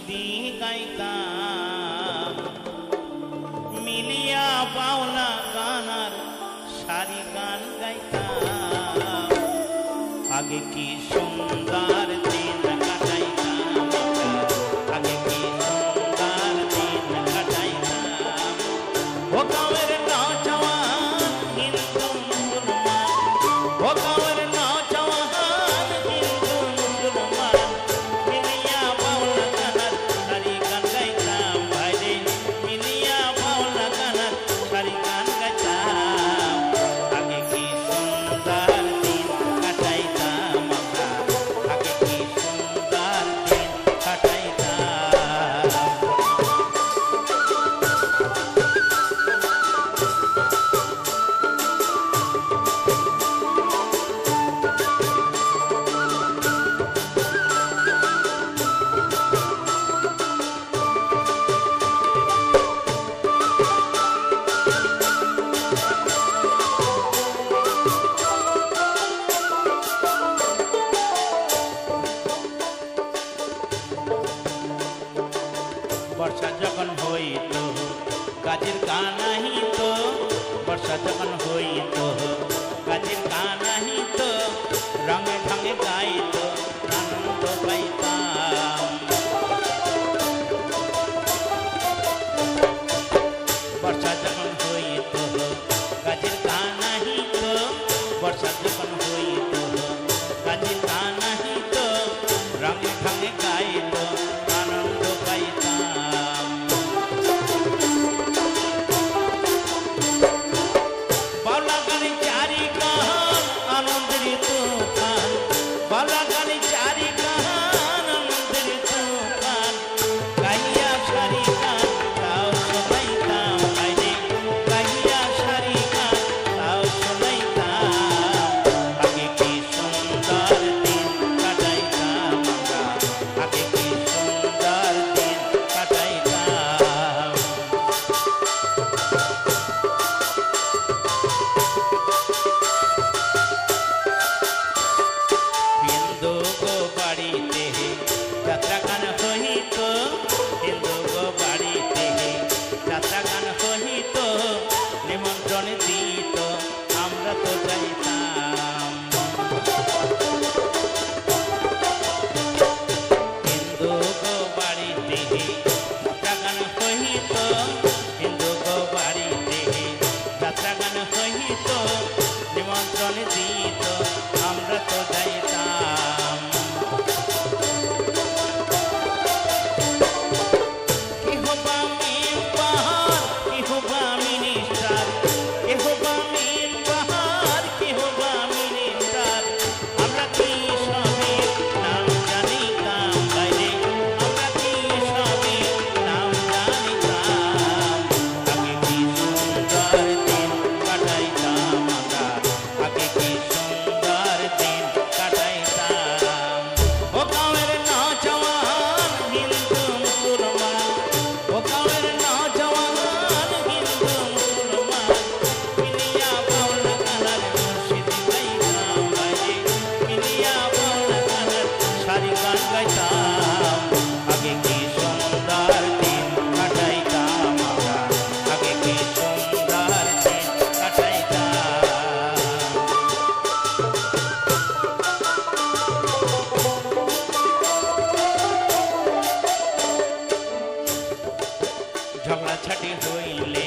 মুর্শিদি গাইতাম মিলিয়া বাউলা গানার সারি গান গাইতাম আগে কি সুন্দর দিন কাটাইতাম আগে কি সুন্দর দিন কাটাইতাম ও গাঁয়ের নওজওয়ান হিন্দু মুসলমান ও গাঁয়ের নওজওয়ান হিন্দু মুসলমান মিলিয়া বাউলা গানার সারি গান গাইতাম ভাইরে মিলিয়া বাউলা গানার সারি গান গাইতাম আগে কি সুন্দর দিন কাটাইতাম আগে কি সুন্দর দিন কাটাইতাম বর্ষা যখন হইত গাছের গান আহিত বর্ষা যখন হইত গাছের গান আহিত রঙে ঢঙে গাইত আনন্দ পাইতাম বর্ষা যখন হইত গাছের গান আহিত বর্ষা যখন হইত গাছের গান আহিত রঙে ঢঙে গাইত আনন্দ পাইতাম বাউলা গানে চারি গান আনন্দের তুফান বাউলা গানে চারি গান আনন্দের তুফান গাইয়া সারি গান তাও শোনাইতাম বাইরে গাইয়া সারি গান তাও শোনাইতাম আগে কি সুন্দর দিন কাটাইতাম আগে কি সুন্দর দিন কাটাইতাম হিন্দু গো বাড়িতে যাত্রা গান হইত হিন্দু গো বাড়িতে যাত্রা গান হইত নিমন্ত্রণ দিত আমরা তো যাইতাম হিন্দু গো বাড়িতে যাত্রা গান হইত হিন্দু গো বাড়িতে যাত্রা গান হইত নিমন্ত্রণ দিত আমরা তো যাইতাম কি হবা মেম্বার কি হবা মিনিস্টার কি হবা মেম্বার কি হবা মিনিস্টার আমরা কি সবের নাম জানিতাম বাইরে আমরা কি সবের নাম জানিতাম আগে কি সুন্দর দিন কাটাইতাম আগে কি সুন্দর দিন কাটাইতাম ও গাঁয়ের নওজওয়ান হিন্দু মুসলমান ও গাঁয়ের নওজওয়ান হিন্দু মুসলমান মিলিয়া বাউলা গানার মুর্শিদি গাইতাম বাইরে মিলিয়া বাউলা গানার সারি গান গাইতাম আগে কি সুন্দর দিন কাটাইতাম আগে কি সুন্দর দিন কাটাইতাম ঝগড়া ছাটি হইলে